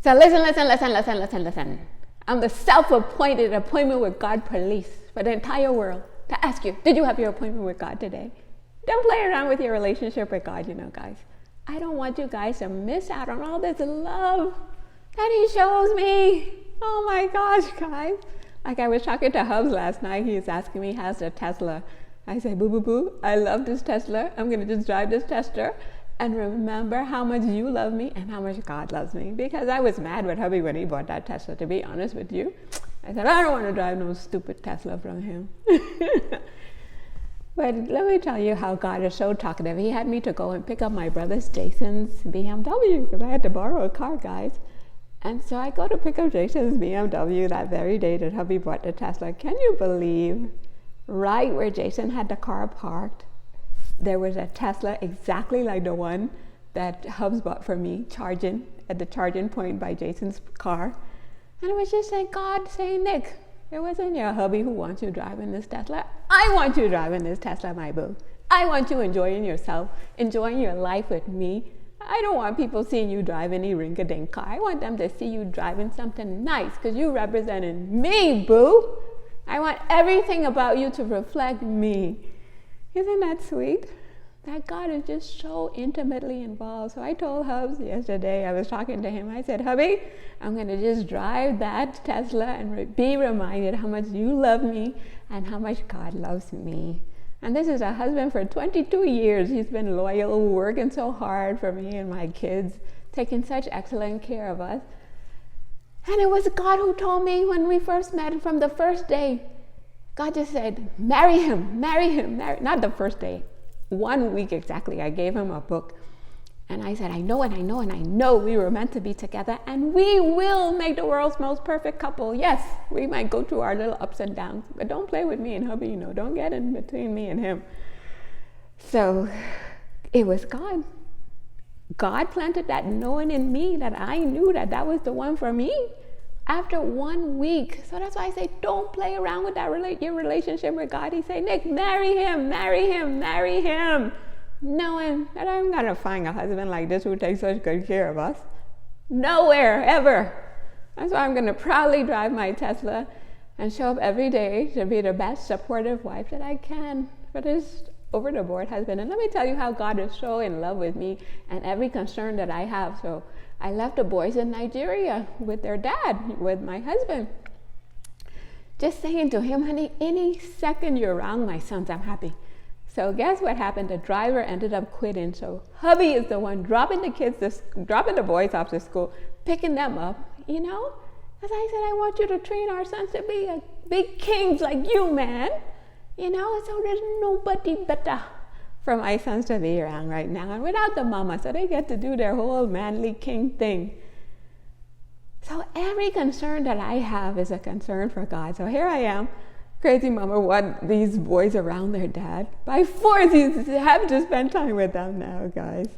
So listen. I'm the self-appointed appointment with God police for the entire world to ask you, did you have your appointment with God today? Don't play around with your relationship with God, guys. I don't want you guys to miss out on all this love that he shows me. Oh my gosh, guys. Like I was talking to Hubs last night. He was asking me, how's the Tesla? I say, boo, I love this Tesla. I'm going to just drive this Tesla and remember how much you love me and how much God loves me. Because I was mad with hubby when he bought that Tesla, to be honest with you. I said, I don't want to drive no stupid Tesla from him. But let me tell you how God is so talkative. He had me to go and pick up my brother's Jason's BMW because I had to borrow a car, guys. And so I go to pick up Jason's BMW that very day that hubby bought the Tesla. Can you believe, right where Jason had the car parked, there was a Tesla exactly like the one that Hubs bought for me, charging at the charging point by Jason's car. And it was just like God saying, Nick, it wasn't your hubby who wants you driving this Tesla. I want you driving this Tesla, my boo. I want you enjoying yourself, enjoying your life with me. I don't want people seeing you drive any ring-a-ding car. I want them to see you driving something nice because you represented me, boo. I want everything about you to reflect me. Isn't that sweet? That God is just so intimately involved. So I told Hubs yesterday, I was talking to him, I said, hubby, I'm going to just drive that Tesla and be reminded how much you love me and how much God loves me. And this is a husband for 22 years. He's been loyal, working so hard for me and my kids, taking such excellent care of us. And it was God who told me when we first met from the first day. God just said, marry him. Not the first day. 1 week exactly, I gave him a book. And I said, I know we were meant to be together and we will make the world's most perfect couple. Yes, we might go through our little ups and downs, but don't play with me and hubby, don't get in between me and him. So it was God. God planted that knowing in me that I knew that was the one for me after 1 week. So that's why I say, don't play around with your relationship with God. He said, Nick, marry him. Knowing that I'm going to find a husband like this who takes such good care of us. Nowhere, ever. That's why I'm going to proudly drive my Tesla and show up every day to be the best supportive wife that I can for this over-the-board husband. And let me tell you how God is so in love with me and every concern that I have. So I left the boys in Nigeria with their dad, with my husband. Just saying to him, honey, any second you're around my sons, I'm happy. So guess what happened? The driver ended up quitting. So hubby is the one dropping the boys off to school, picking them up, As I said, I want you to train our sons to be big kings like you, man. So there's nobody better for my sons to be around right now. And without the mama, so they get to do their whole manly king thing. So every concern that I have is a concern for God. So here I am. Crazy mama want these boys around their dad. By force, you have to spend time with them now, guys.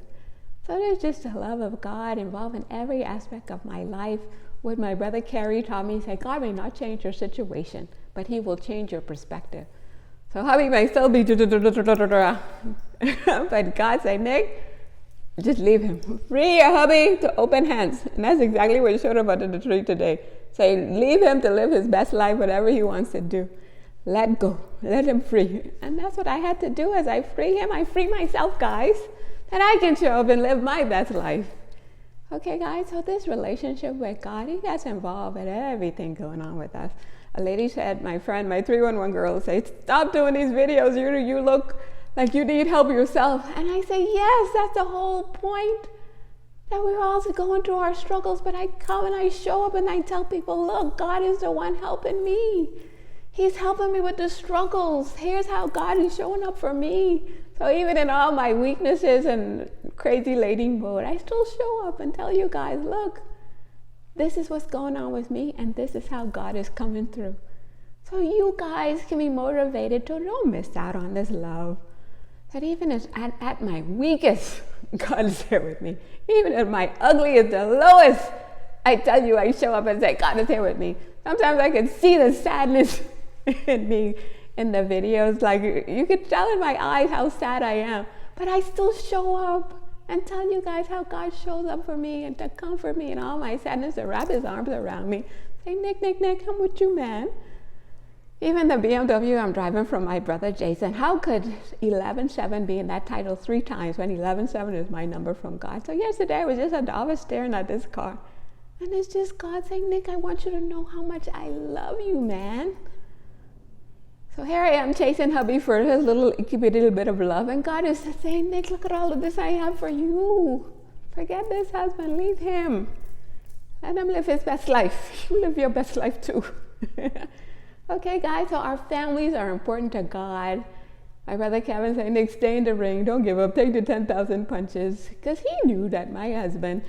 So there's just the love of God involved in every aspect of my life. What my brother Kerry taught me, he said, God may not change your situation, but he will change your perspective. So hubby may still be but God said, Nick, just leave him. Free your hubby to open hands. And that's exactly what showed up under the tree today. Say, leave him to live his best life, whatever he wants to do. Let go. Let him free. And that's what I had to do. As I free him, I free myself, guys. That I can show up and live my best life. Okay, guys, so this relationship with God, he gets involved with everything going on with us. A lady said, my friend, my 311 girl said, stop doing these videos. You look like you need help yourself. And I say, yes, that's the whole point. That we're all going through our struggles, but I come and I show up and I tell people, look, God is the one helping me. He's helping me with the struggles. Here's how God is showing up for me. So even in all my weaknesses and crazy lady mode, I still show up and tell you guys, look, this is what's going on with me and this is how God is coming through. So you guys can be motivated to don't miss out on this love. That even at my weakest, God is here with me. Even at my ugliest, the lowest, I tell you, I show up and say, God is here with me. Sometimes I can see the sadness in me in the videos. Like you could tell in my eyes how sad I am. But I still show up and tell you guys how God shows up for me and to comfort me in all my sadness, to wrap his arms around me. Say, Nick, I'm with you, man. Even the BMW I'm driving from my brother Jason, how could 11-7 be in that title 3 times when 11-7 is my number from God? So yesterday I was staring at this car, and it's just God saying, Nick, I want you to know how much I love you, man. So here I am chasing hubby for his little bit of love, and God is saying, Nick, look at all of this I have for you. Forget this husband, leave him. Let him live his best life. You live your best life too. Okay, guys, so our families are important to God. My brother Kevin said, Nick, stay in the ring. Don't give up. Take the 10,000 punches. Because he knew that my husband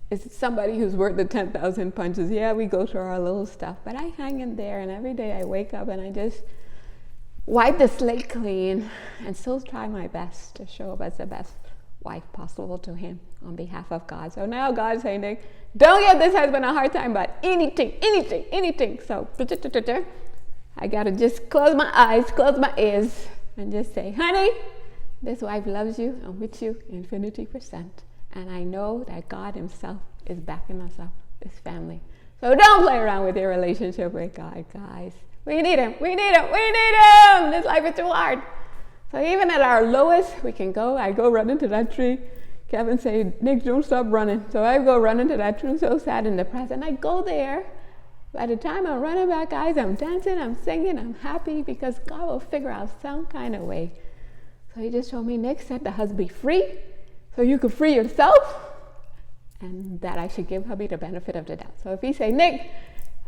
is somebody who's worth the 10,000 punches. Yeah, we go through our little stuff, but I hang in there, and every day I wake up and I just wipe the slate clean and still try my best to show up as the best wife possible to him on behalf of God. So now God's saying, Nick, don't give this husband a hard time about anything. So I gotta just close my eyes, close my ears, and just say, honey, this wife loves you. I'm with you infinity%. And I know that God himself is backing us up, this family. So don't play around with your relationship with God, guys. We need him. This life is too hard. So even at our lowest, we can go. I go run into that tree. Kevin said, Nick, don't stop running. So I go run into that tree, so sad and depressed. And I go there. By the time I'm running back, guys, I'm dancing, I'm singing, I'm happy because God will figure out some kind of way. So he just told me, Nick, set the husband free so you can free yourself, and that I should give hubby the benefit of the doubt. So if he say, Nick,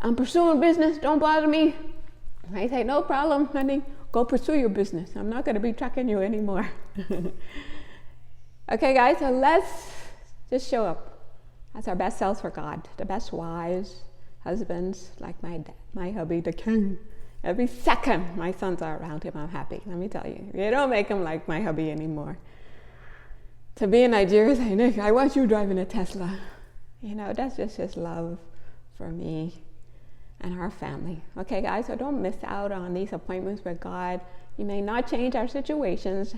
I'm pursuing business, don't bother me. I say, no problem, honey, go pursue your business. I'm not going to be tracking you anymore. Okay, guys, so let's just show up as our best selves for God, the best wives, husbands, like my hubby, the king. Every second my sons are around him, I'm happy. Let me tell you, you don't make him like my hubby anymore. To be in Nigeria, say, Nick, I want you driving a Tesla. You know, that's just his love for me and our family. Okay, guys, so don't miss out on these appointments with God. He may not change our situations,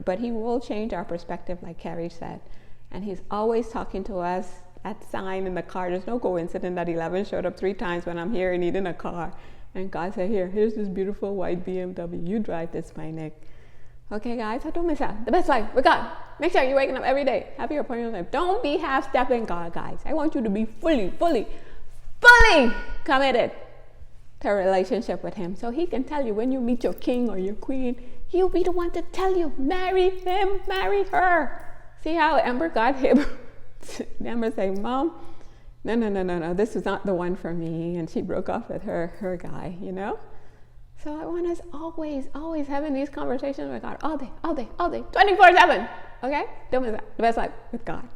but he will change our perspective, like Carrie said. And he's always talking to us. That sign in the car, there's no coincidence that 11 showed up 3 times when I'm here needing a car. And God said, here's this beautiful white BMW. You drive this, my Nick. Okay, guys, so don't miss out. The best life with God. Make sure you're waking up every day. Have your appointment life. Don't be half-stepping God, guys. I want you to be fully committed to a relationship with him. So he can tell you when you meet your king or your queen, he'll be the one to tell you, marry him, marry her. See how Amber got him? Amber saying, Mom, no, this is not the one for me. And she broke off with her guy, you know? So I want us always having these conversations with God all day, 24/7. Okay? Don't miss that. The best life with God.